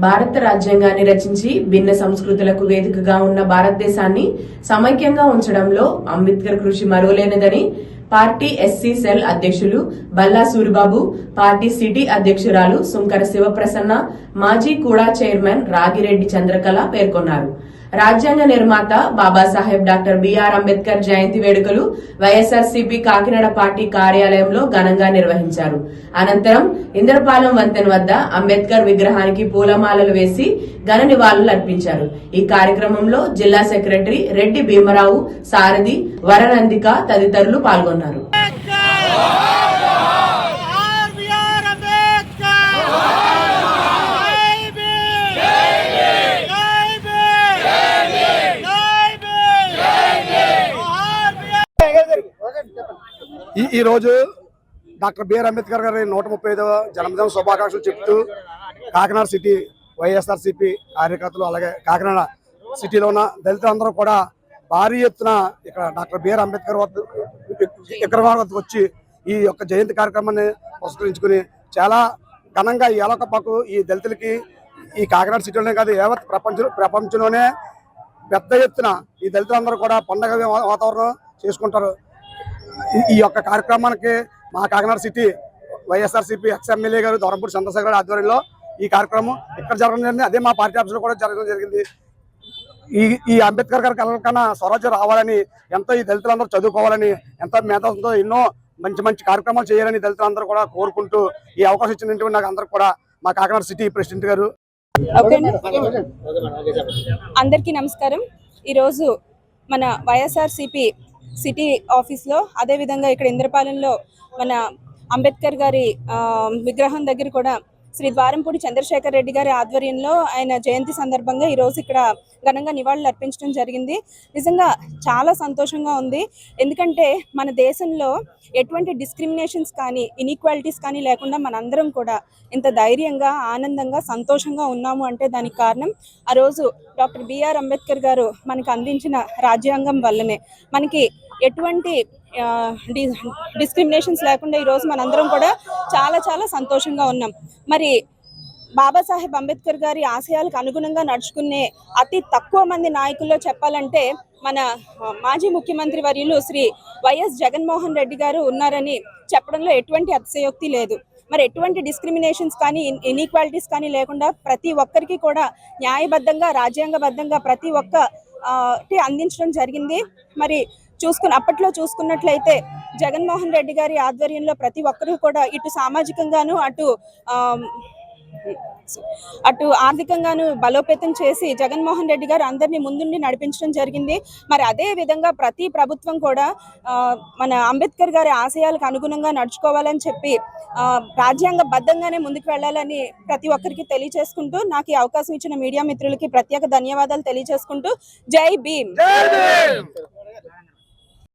భారత రాజ్యాంగాన్ని రచించి భిన్న సంస్కృతులకు వేదికగా ఉన్న భారతదేశాన్ని సమైక్యంగా ఉంచడంలో అంబేద్కర్ కృషి మరువలేనిదని పార్టీ ఎస్సీ సెల్ అధ్యక్షులు బల్లా సూరిబాబు, పార్టీ సిటీ అధ్యక్షురాలు సుంకర శివప్రసన్న, మాజీ కూడా చైర్మన్ రాగిరెడ్డి చంద్రకళ పేర్కొన్నారు. రాజ్యాంగ నిర్మాత బాబాసాహెబ్ డాక్టర్ బిఆర్ అంబేద్కర్ జయంతి వేడుకలు వైఎస్ఆర్సీపీ కాకినాడ పార్టీ కార్యాలయంలో ఘనంగా నిర్వహించారు. అనంతరం ఇంద్రపాలెం వంతెన వద్ద అంబేద్కర్ విగ్రహానికి పూలమాలలు వేసి ఘన నివాళులు అర్పించారు. ఈ కార్యక్రమంలో జిల్లా సెక్రటరీ రెడ్డి భీమరావు, సారథి వరనందిక తదితరులు పాల్గొన్నారు. ఈ రోజు డాక్టర్ బిఆర్ అంబేద్కర్ గారి 135వ జన్మదిన శుభాకాంక్షలు చెప్తూ కాకినాడ సిటీ వైఎస్ఆర్సీపీ కార్యకర్తలు, అలాగే కాకినాడ సిటీలో ఉన్న దళితులందరూ కూడా భారీ ఎత్తున ఇక్కడ డాక్టర్ బిఆర్ అంబేద్కర్ విగ్రహం వద్దకు వచ్చి ఈ యొక్క జయంతి కార్యక్రమాన్ని పురస్కరించుకుని చాలా ఘనంగా ఈ ఏలకపాకు ఈ దళితులకి ఈ కాకినాడ సిటీలోనే కాదు యావత్ ప్రపంచంలోనే పెద్ద ఎత్తున ఈ దళితులందరూ కూడా పండగ వాతావరణం చేసుకుంటారు. ఈ యొక్క కార్యక్రమానికి మా కాకినాడ సిటీ వైఎస్ఆర్సీపీ ఎక్స్ఎమ్మెల్యే గారు దొరంపూడి చంద్రశేఖర్ ఆధ్వర్యంలో ఈ కార్యక్రమం ఇక్కడ జరగడం జరిగింది. అదే మా పార్టీ ఆఫీసులో కూడా జరగడం జరిగింది. ఈ అంబేద్కర్ గారి కళల కన్నా స్వరాజ్యం రావాలని, ఎంతో ఈ దళితులందరూ చదువుకోవాలని, ఎంతో మేధావులతో ఎన్నో మంచి మంచి కార్యక్రమాలు చేయాలని దళితులందరూ కూడా కోరుకుంటూ ఈ అవకాశం ఇచ్చినటువంటి నాకు అందరూ కూడా మా కాకినాడ సిటీ ప్రెసిడెంట్ గారు. అందరికీ నమస్కారం. ఈరోజు మన వైఎస్ఆర్సీపీ సిటీ ఆఫీస్లో, అదేవిధంగా ఇక్కడ ఇంద్రపాలెంలో మన అంబేద్కర్ గారి విగ్రహం దగ్గర కూడా శ్రీ ద్వారంపూడి చంద్రశేఖర్ రెడ్డి గారి ఆధ్వర్యంలో ఆయన జయంతి సందర్భంగా ఈరోజు ఇక్కడ ఘనంగా నివాళులు అర్పించడం జరిగింది. నిజంగా చాలా సంతోషంగా ఉంది. ఎందుకంటే మన దేశంలో ఎటువంటి డిస్క్రిమినేషన్స్ కానీ ఇన్ఈక్వాలిటీస్ కానీ లేకుండా మనందరం కూడా ఇంత ధైర్యంగా, ఆనందంగా, సంతోషంగా ఉన్నాము అంటే దానికి కారణం ఆ రోజు డాక్టర్ బిఆర్ అంబేద్కర్ గారు మనకు అందించిన రాజ్యాంగం వల్లనే. మనకి ఎటువంటి డిస్క్రిమినేషన్స్ లేకుండా ఈరోజు మనందరం కూడా చాలా చాలా సంతోషంగా ఉన్నాం. మరి బాబాసాహెబ్ అంబేద్కర్ గారి ఆశయాలకు అనుగుణంగా నడుచుకునే అతి తక్కువ మంది నాయకుల్లో చెప్పాలంటే మన మాజీ ముఖ్యమంత్రి వర్యులు శ్రీ వైఎస్ జగన్మోహన్ రెడ్డి గారు ఉన్నారని చెప్పడంలో ఎటువంటి అతిశయోక్తి లేదు. మరి ఎటువంటి డిస్క్రిమినేషన్స్ కానీ ఇన్ఈక్వాలిటీస్ కానీ లేకుండా ప్రతి ఒక్కరికి కూడా న్యాయబద్ధంగా, రాజ్యాంగబద్ధంగా ప్రతి ఒక్కటి అందించడం జరిగింది. మరి అప్పట్లో చూసుకున్నట్లయితే జగన్మోహన్ రెడ్డి గారి ఆధ్వర్యంలో ప్రతి ఒక్కరూ కూడా ఇటు సామాజికంగాను అటు ఆర్థికంగాను బలోపేతం చేసి జగన్మోహన్ రెడ్డి గారు అందరినీ ముందుండి నడిపించడం జరిగింది. మరి అదే విధంగా ప్రతి ప్రభుత్వం కూడా మన అంబేద్కర్ గారి ఆశయాలకు అనుగుణంగా నడుచుకోవాలని చెప్పి రాజ్యాంగబద్ధంగానే ముందుకు వెళ్ళాలని ప్రతి ఒక్కరికి తెలియజేసుకుంటూ, నాకు ఈ అవకాశం ఇచ్చిన మీడియా మిత్రులకి ప్రత్యేక ధన్యవాదాలు తెలియజేసుకుంటూ జై భీమ్.